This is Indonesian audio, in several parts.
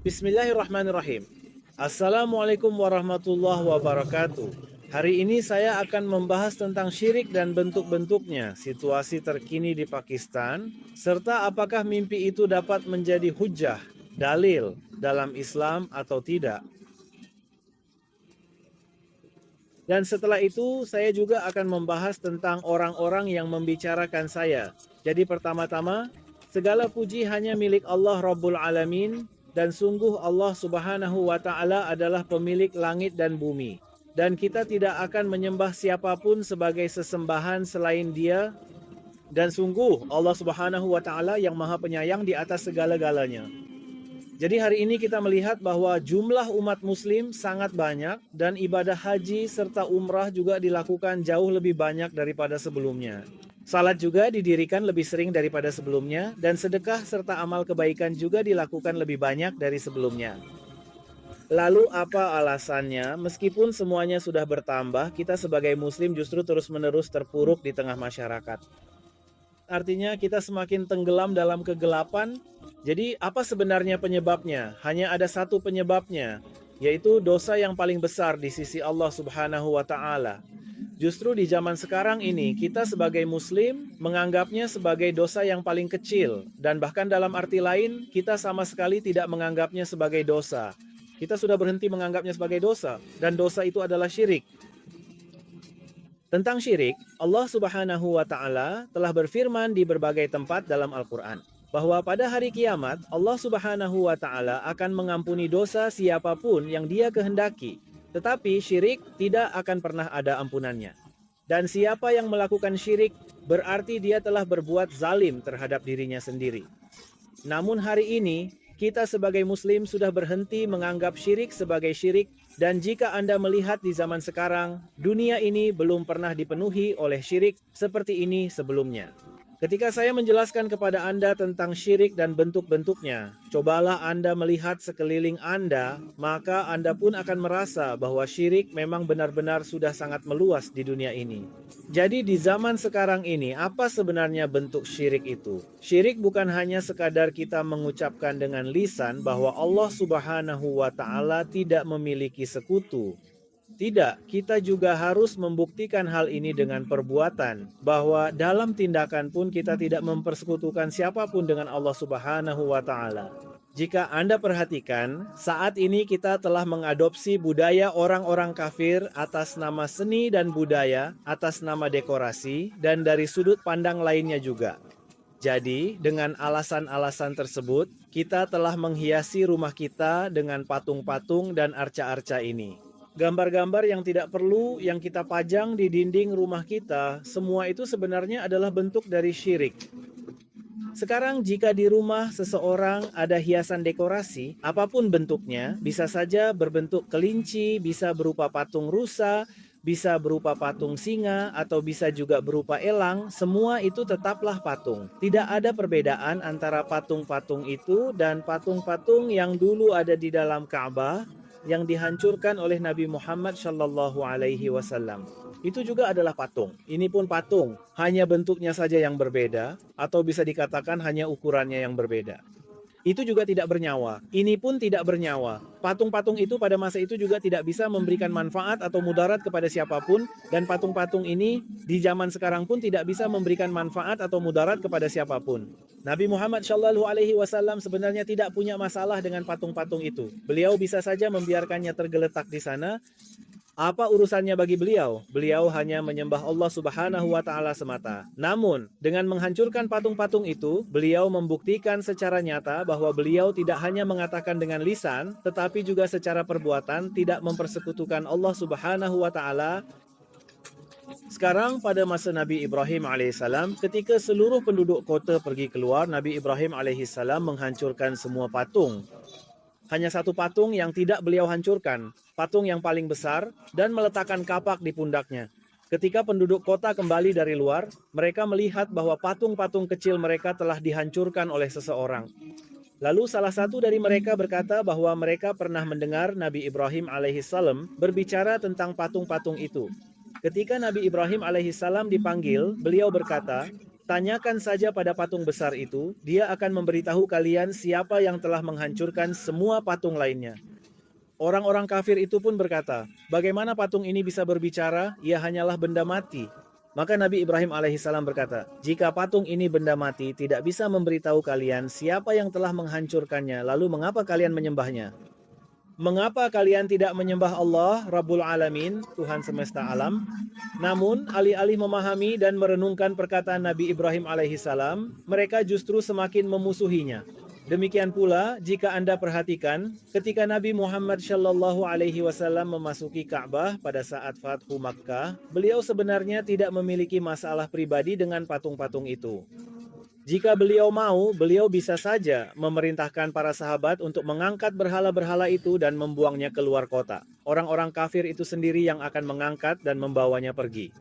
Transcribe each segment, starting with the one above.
Bismillahirrahmanirrahim. Assalamualaikum warahmatullahi wabarakatuh. Hari ini saya akan membahas tentang syirik dan bentuk-bentuknya, situasi terkini di Pakistan, serta apakah mimpi itu dapat menjadi hujjah, dalil dalam Islam atau tidak. Dan setelah itu saya juga akan membahas tentang orang-orang yang membicarakan saya. Jadi pertama-tama, segala puji hanya milik Allah Rabbul Alamin, dan sungguh Allah Subhanahu wa Ta'ala adalah pemilik langit dan bumi. Dan kita tidak akan menyembah siapapun sebagai sesembahan selain Dia. Dan sungguh Allah Subhanahu wa Ta'ala yang Maha Penyayang di atas segala-galanya. Jadi hari ini kita melihat bahwa jumlah umat muslim sangat banyak dan ibadah haji serta umrah juga dilakukan jauh lebih banyak daripada sebelumnya. Salat juga didirikan lebih sering daripada sebelumnya, dan sedekah serta amal kebaikan juga dilakukan lebih banyak dari sebelumnya. Lalu apa alasannya? Meskipun semuanya sudah bertambah, kita sebagai muslim justru terus-menerus terpuruk di tengah masyarakat. Artinya kita semakin tenggelam dalam kegelapan. Jadi apa sebenarnya penyebabnya? Hanya ada satu penyebabnya, yaitu dosa yang paling besar di sisi Allah Subhanahu wa Ta'ala. Justru di zaman sekarang ini, kita sebagai muslim menganggapnya sebagai dosa yang paling kecil. Dan bahkan dalam arti lain, kita sama sekali tidak menganggapnya sebagai dosa. Kita sudah berhenti menganggapnya sebagai dosa. Dan dosa itu adalah syirik. Tentang syirik, Allah Subhanahu wa Ta'ala telah berfirman di berbagai tempat dalam Al-Quran, bahwa pada hari kiamat, Allah Subhanahu wa Ta'ala akan mengampuni dosa siapapun yang Dia kehendaki. Tetapi syirik tidak akan pernah ada ampunannya. Dan siapa yang melakukan syirik, berarti dia telah berbuat zalim terhadap dirinya sendiri. Namun hari ini, kita sebagai muslim sudah berhenti menganggap syirik sebagai syirik. Dan jika Anda melihat di zaman sekarang, dunia ini belum pernah dipenuhi oleh syirik seperti ini sebelumnya. Ketika saya menjelaskan kepada Anda tentang syirik dan bentuk-bentuknya, cobalah Anda melihat sekeliling Anda, maka Anda pun akan merasa bahwa syirik memang benar-benar sudah sangat meluas di dunia ini. Jadi di zaman sekarang ini, apa sebenarnya bentuk syirik itu? Syirik bukan hanya sekadar kita mengucapkan dengan lisan bahwa Allah Subhanahu wa Ta'ala tidak memiliki sekutu. Tidak, kita juga harus membuktikan hal ini dengan perbuatan, bahwa dalam tindakan pun kita tidak mempersekutukan siapapun dengan Allah Subhanahu wa Ta'ala. Jika Anda perhatikan, saat ini kita telah mengadopsi budaya orang-orang kafir atas nama seni dan budaya, atas nama dekorasi, dan dari sudut pandang lainnya juga. Jadi, dengan alasan-alasan tersebut, kita telah menghiasi rumah kita dengan patung-patung dan arca-arca ini. Gambar-gambar yang tidak perlu yang kita pajang di dinding rumah kita, semua itu sebenarnya adalah bentuk dari syirik. Sekarang jika di rumah seseorang ada hiasan dekorasi, apapun bentuknya, bisa saja berbentuk kelinci, bisa berupa patung rusa, bisa berupa patung singa, atau bisa juga berupa elang, semua itu tetaplah patung. Tidak ada perbedaan antara patung-patung itu dan patung-patung yang dulu ada di dalam Ka'bah, yang dihancurkan oleh Nabi Muhammad Shallallahu Alaihi Wasallam. Itu juga adalah patung. Ini pun patung, hanya bentuknya saja yang berbeda, atau bisa dikatakan hanya ukurannya yang berbeda. Itu juga tidak bernyawa. Ini pun tidak bernyawa. Patung-patung itu pada masa itu juga tidak bisa memberikan manfaat atau mudarat kepada siapapun, dan patung-patung ini di zaman sekarang pun tidak bisa memberikan manfaat atau mudarat kepada siapapun. Nabi Muhammad Shallallahu Alaihi Wasallam sebenarnya tidak punya masalah dengan patung-patung itu. Beliau bisa saja membiarkannya tergeletak di sana. Apa urusannya bagi beliau? Beliau hanya menyembah Allah Subhanahu wa Ta'ala semata. Namun, dengan menghancurkan patung-patung itu, beliau membuktikan secara nyata bahwa beliau tidak hanya mengatakan dengan lisan, tetapi juga secara perbuatan tidak mempersekutukan Allah Subhanahu wa Ta'ala. Sekarang pada masa Nabi Ibrahim alaihissalam, ketika seluruh penduduk kota pergi keluar, Nabi Ibrahim alaihissalam menghancurkan semua patung. Hanya satu patung yang tidak beliau hancurkan, patung yang paling besar, dan meletakkan kapak di pundaknya. Ketika penduduk kota kembali dari luar, mereka melihat bahwa patung-patung kecil mereka telah dihancurkan oleh seseorang. Lalu salah satu dari mereka berkata bahwa mereka pernah mendengar Nabi Ibrahim alaihissalam berbicara tentang patung-patung itu. Ketika Nabi Ibrahim alaihissalam dipanggil, beliau berkata, Tanyakan saja pada patung besar itu, dia akan memberitahu kalian siapa yang telah menghancurkan semua patung lainnya. Orang-orang kafir itu pun berkata, bagaimana patung ini bisa berbicara? Ia hanyalah benda mati. Maka Nabi Ibrahim alaihissalam berkata, jika patung ini benda mati tidak bisa memberitahu kalian siapa yang telah menghancurkannya, lalu mengapa kalian menyembahnya? Mengapa kalian tidak menyembah Allah, Rabbul Alamin, Tuhan semesta alam? Namun, alih-alih memahami dan merenungkan perkataan Nabi Ibrahim alaihissalam, mereka justru semakin memusuhinya. Demikian pula, jika Anda perhatikan, ketika Nabi Muhammad Shallallahu Alaihi Wasallam memasuki Ka'bah pada saat Fathu Makkah, beliau sebenarnya tidak memiliki masalah pribadi dengan patung-patung itu. Jika beliau mau, beliau bisa saja memerintahkan para sahabat untuk mengangkat berhala-berhala itu dan membuangnya keluar kota. Orang-orang kafir itu sendiri yang akan mengangkat dan membawanya pergi.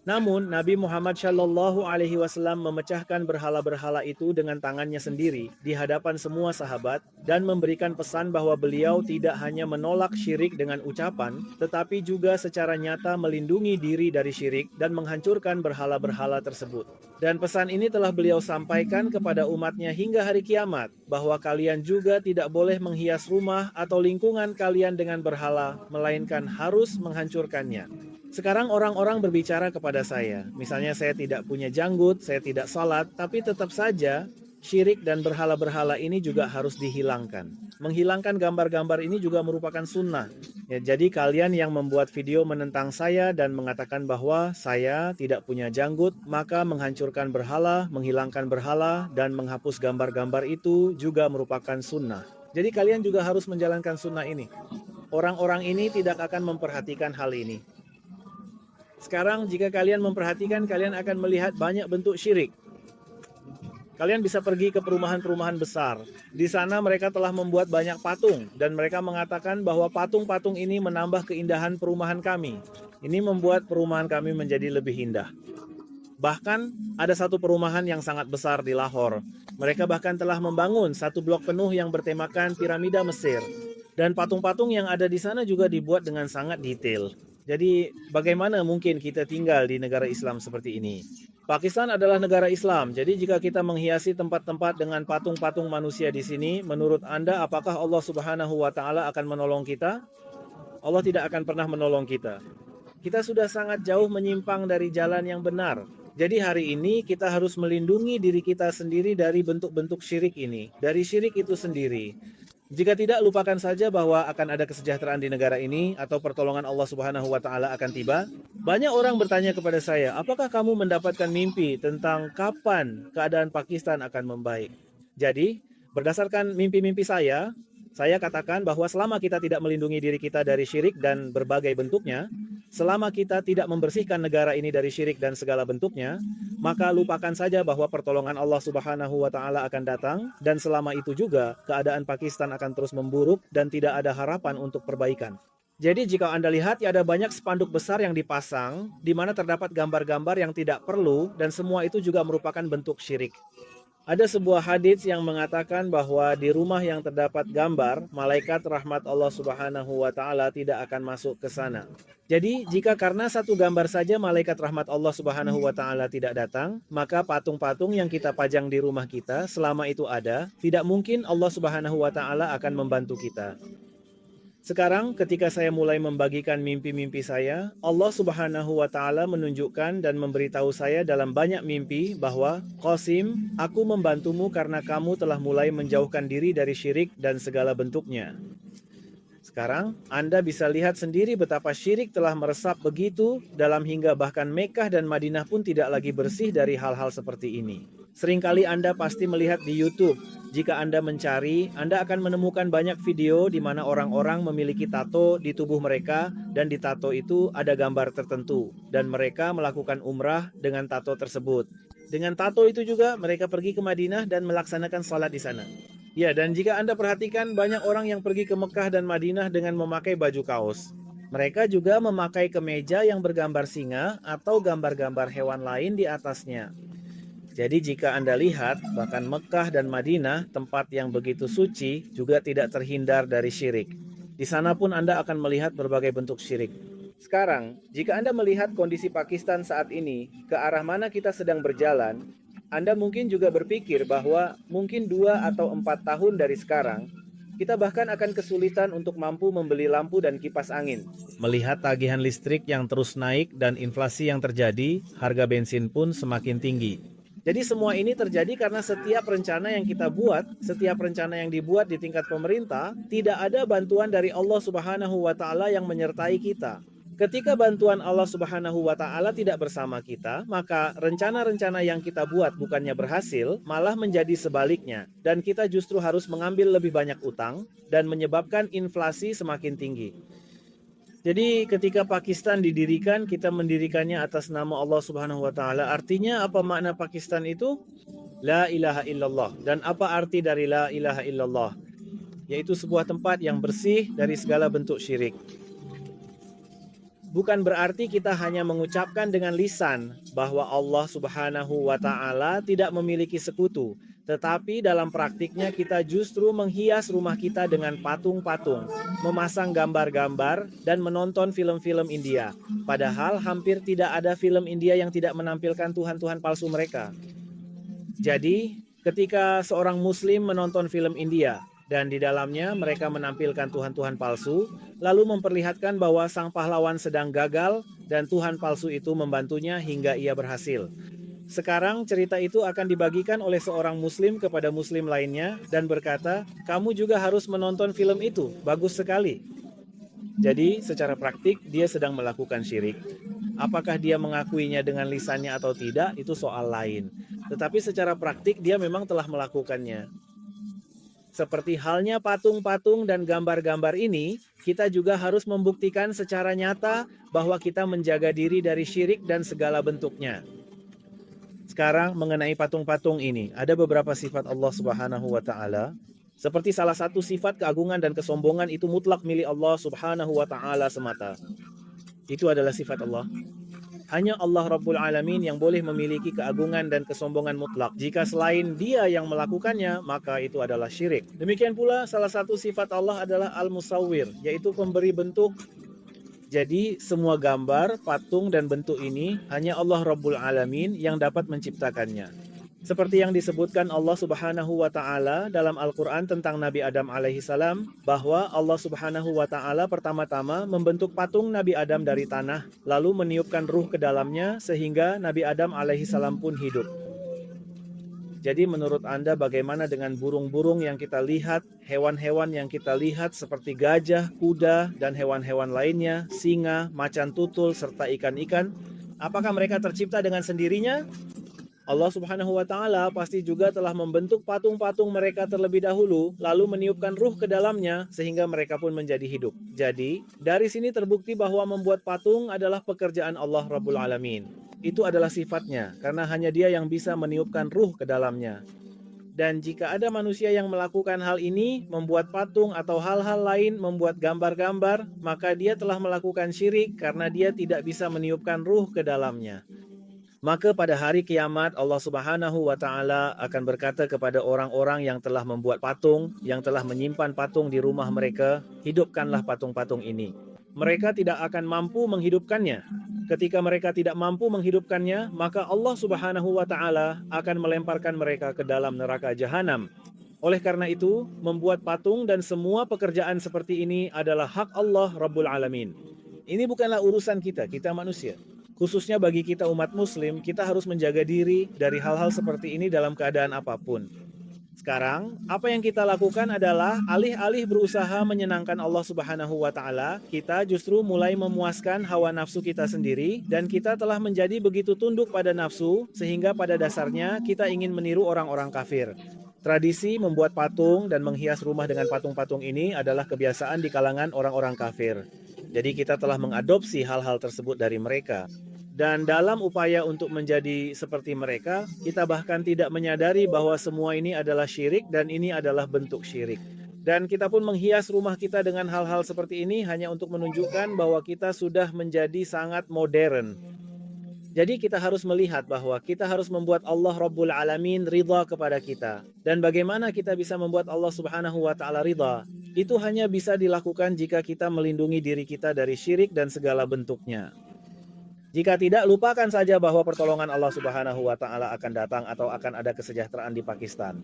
Namun, Nabi Muhammad Shallallahu Alaihi Wasallam memecahkan berhala-berhala itu dengan tangannya sendiri di hadapan semua sahabat dan memberikan pesan bahwa beliau tidak hanya menolak syirik dengan ucapan, tetapi juga secara nyata melindungi diri dari syirik dan menghancurkan berhala-berhala tersebut. Dan pesan ini telah beliau sampaikan kepada umatnya hingga hari kiamat, bahwa kalian juga tidak boleh menghias rumah atau lingkungan kalian dengan berhala, melainkan harus menghancurkannya. Sekarang orang-orang berbicara kepada saya, misalnya saya tidak punya janggut, saya tidak salat, tapi tetap saja syirik dan berhala-berhala ini juga harus dihilangkan. Menghilangkan gambar-gambar ini juga merupakan sunnah. Ya, jadi kalian yang membuat video menentang saya dan mengatakan bahwa saya tidak punya janggut, maka menghancurkan berhala, menghilangkan berhala, dan menghapus gambar-gambar itu juga merupakan sunnah. Jadi kalian juga harus menjalankan sunnah ini. Orang-orang ini tidak akan memperhatikan hal ini. Sekarang jika kalian memperhatikan, kalian akan melihat banyak bentuk syirik. Kalian bisa pergi ke perumahan-perumahan besar. Di sana mereka telah membuat banyak patung dan mereka mengatakan bahwa patung-patung ini menambah keindahan perumahan kami. Ini membuat perumahan kami menjadi lebih indah. Bahkan ada satu perumahan yang sangat besar di Lahore. Mereka bahkan telah membangun satu blok penuh yang bertemakan piramida Mesir. Dan patung-patung yang ada di sana juga dibuat dengan sangat detail. Jadi bagaimana mungkin kita tinggal di negara Islam seperti ini? Pakistan adalah negara Islam, jadi jika kita menghiasi tempat-tempat dengan patung-patung manusia di sini, menurut Anda apakah Allah Subhanahu wa Ta'ala akan menolong kita? Allah tidak akan pernah menolong kita. Kita sudah sangat jauh menyimpang dari jalan yang benar. Jadi hari ini kita harus melindungi diri kita sendiri dari bentuk-bentuk syirik ini, dari syirik itu sendiri. Jika tidak, lupakan saja bahwa akan ada kesejahteraan di negara ini atau pertolongan Allah Subhanahu wa Ta'ala akan tiba. Banyak orang bertanya kepada saya, apakah kamu mendapatkan mimpi tentang kapan keadaan Pakistan akan membaik? Jadi, berdasarkan mimpi-mimpi saya katakan bahwa selama kita tidak melindungi diri kita dari syirik dan berbagai bentuknya, selama kita tidak membersihkan negara ini dari syirik dan segala bentuknya, maka lupakan saja bahwa pertolongan Allah Subhanahu wa Ta'ala akan datang, dan selama itu juga keadaan Pakistan akan terus memburuk dan tidak ada harapan untuk perbaikan. Jadi jika Anda lihat, ya ada banyak spanduk besar yang dipasang di mana terdapat gambar-gambar yang tidak perlu dan semua itu juga merupakan bentuk syirik. Ada sebuah hadits yang mengatakan bahwa di rumah yang terdapat gambar, malaikat rahmat Allah Subhanahu wa Ta'ala tidak akan masuk ke sana. Jadi, jika karena satu gambar saja malaikat rahmat Allah Subhanahu wa Ta'ala tidak datang, maka patung-patung yang kita pajang di rumah kita selama itu ada, tidak mungkin Allah Subhanahu wa Ta'ala akan membantu kita. Sekarang ketika saya mulai membagikan mimpi-mimpi saya, Allah Subhanahu wa Ta'ala menunjukkan dan memberitahu saya dalam banyak mimpi bahwa, Qasim, aku membantumu karena kamu telah mulai menjauhkan diri dari syirik dan segala bentuknya. Sekarang Anda bisa lihat sendiri betapa syirik telah meresap begitu dalam hingga bahkan Mekah dan Madinah pun tidak lagi bersih dari hal-hal seperti ini. Seringkali Anda pasti melihat di YouTube. Jika Anda mencari, Anda akan menemukan banyak video di mana orang-orang memiliki tato di tubuh mereka dan di tato itu ada gambar tertentu dan mereka melakukan umrah dengan tato tersebut. Dengan tato itu juga mereka pergi ke Madinah dan melaksanakan salat di sana. Ya, dan jika Anda perhatikan banyak orang yang pergi ke Mekah dan Madinah dengan memakai baju kaos. Mereka juga memakai kemeja yang bergambar singa atau gambar-gambar hewan lain di atasnya. Jadi jika Anda lihat, bahkan Mekah dan Madinah, tempat yang begitu suci, juga tidak terhindar dari syirik. Di sana pun Anda akan melihat berbagai bentuk syirik. Sekarang, jika Anda melihat kondisi Pakistan saat ini, ke arah mana kita sedang berjalan, Anda mungkin juga berpikir bahwa mungkin 2 atau 4 tahun dari sekarang, kita bahkan akan kesulitan untuk mampu membeli lampu dan kipas angin. Melihat tagihan listrik yang terus naik dan inflasi yang terjadi, harga bensin pun semakin tinggi. Jadi semua ini terjadi karena setiap rencana yang kita buat, setiap rencana yang dibuat di tingkat pemerintah, tidak ada bantuan dari Allah Subhanahu wa Ta'ala yang menyertai kita. Ketika bantuan Allah Subhanahu wa Ta'ala tidak bersama kita, maka rencana-rencana yang kita buat bukannya berhasil, malah menjadi sebaliknya, dan kita justru harus mengambil lebih banyak utang dan menyebabkan inflasi semakin tinggi. Jadi ketika Pakistan didirikan, kita mendirikannya atas nama Allah Subhanahu wa Ta'ala. Artinya apa makna Pakistan itu? La ilaha illallah. Dan apa arti dari la ilaha illallah? Yaitu sebuah tempat yang bersih dari segala bentuk syirik. Bukan berarti kita hanya mengucapkan dengan lisan bahwa Allah Subhanahu wa Ta'ala tidak memiliki sekutu. Tetapi dalam praktiknya kita justru menghias rumah kita dengan patung-patung, memasang gambar-gambar, dan menonton film-film India. Padahal hampir tidak ada film India yang tidak menampilkan Tuhan-Tuhan palsu mereka. Jadi, ketika seorang Muslim menonton film India, dan di dalamnya mereka menampilkan Tuhan-Tuhan palsu, lalu memperlihatkan bahwa sang pahlawan sedang gagal, dan Tuhan palsu itu membantunya hingga ia berhasil. Sekarang cerita itu akan dibagikan oleh seorang muslim kepada muslim lainnya dan berkata, kamu juga harus menonton film itu, bagus sekali. Jadi secara praktik dia sedang melakukan syirik. Apakah dia mengakuinya dengan lisannya atau tidak, itu soal lain. Tetapi secara praktik dia memang telah melakukannya. Seperti halnya patung-patung dan gambar-gambar ini, kita juga harus membuktikan secara nyata bahwa kita menjaga diri dari syirik dan segala bentuknya. Sekarang mengenai patung-patung ini, ada beberapa sifat Allah Subhanahu wa Ta'ala. Seperti salah satu sifat keagungan dan kesombongan itu mutlak milik Allah Subhanahu wa Ta'ala semata. Itu adalah sifat Allah. Hanya Allah Rabbul Alamin yang boleh memiliki keagungan dan kesombongan mutlak. Jika selain Dia yang melakukannya, maka itu adalah syirik. Demikian pula salah satu sifat Allah adalah Al-Musawwir, yaitu pemberi bentuk. Jadi semua gambar, patung, dan bentuk ini hanya Allah Rabbul Alamin yang dapat menciptakannya. Seperti yang disebutkan Allah Subhanahu wa Ta'ala dalam Al-Quran tentang Nabi Adam alaihissalam, bahwa Allah Subhanahu wa Ta'ala pertama-tama membentuk patung Nabi Adam dari tanah, lalu meniupkan ruh ke dalamnya sehingga Nabi Adam alaihissalam pun hidup. Jadi menurut Anda bagaimana dengan burung-burung yang kita lihat, hewan-hewan yang kita lihat seperti gajah, kuda, dan hewan-hewan lainnya, singa, macan tutul, serta ikan-ikan? Apakah mereka tercipta dengan sendirinya? Allah Subhanahu wa Ta'ala pasti juga telah membentuk patung-patung mereka terlebih dahulu, lalu meniupkan ruh ke dalamnya sehingga mereka pun menjadi hidup. Jadi, dari sini terbukti bahwa membuat patung adalah pekerjaan Allah Rabbul Alamin. Itu adalah sifatnya, karena hanya Dia yang bisa meniupkan ruh ke dalamnya. Dan jika ada manusia yang melakukan hal ini, membuat patung atau hal-hal lain, membuat gambar-gambar, maka dia telah melakukan syirik karena dia tidak bisa meniupkan ruh ke dalamnya. Maka pada hari kiamat Allah Subhanahu wa Ta'ala akan berkata kepada orang-orang yang telah membuat patung, yang telah menyimpan patung di rumah mereka, hidupkanlah patung-patung ini. Mereka tidak akan mampu menghidupkannya. Ketika mereka tidak mampu menghidupkannya, maka Allah Subhanahu wa Ta'ala akan melemparkan mereka ke dalam neraka jahanam. Oleh karena itu, membuat patung dan semua pekerjaan seperti ini adalah hak Allah Rabbul Alamin. Ini bukanlah urusan kita manusia. Khususnya bagi kita umat muslim, kita harus menjaga diri dari hal-hal seperti ini dalam keadaan apapun. Sekarang, apa yang kita lakukan adalah alih-alih berusaha menyenangkan Allah Subhanahu wa Ta'ala, kita justru mulai memuaskan hawa nafsu kita sendiri, dan kita telah menjadi begitu tunduk pada nafsu, sehingga pada dasarnya kita ingin meniru orang-orang kafir. Tradisi membuat patung dan menghias rumah dengan patung-patung ini adalah kebiasaan di kalangan orang-orang kafir. Jadi kita telah mengadopsi hal-hal tersebut dari mereka. Dan dalam upaya untuk menjadi seperti mereka, kita bahkan tidak menyadari bahwa semua ini adalah syirik dan ini adalah bentuk syirik. Dan kita pun menghias rumah kita dengan hal-hal seperti ini hanya untuk menunjukkan bahwa kita sudah menjadi sangat modern. Jadi kita harus melihat bahwa kita harus membuat Allah Rabbul Alamin ridha kepada kita. Dan bagaimana kita bisa membuat Allah Subhanahu wa Ta'ala ridha? Itu hanya bisa dilakukan jika kita melindungi diri kita dari syirik dan segala bentuknya. Jika tidak, lupakan saja bahwa pertolongan Allah Subhanahu wa taala akan datang atau akan ada kesejahteraan di Pakistan.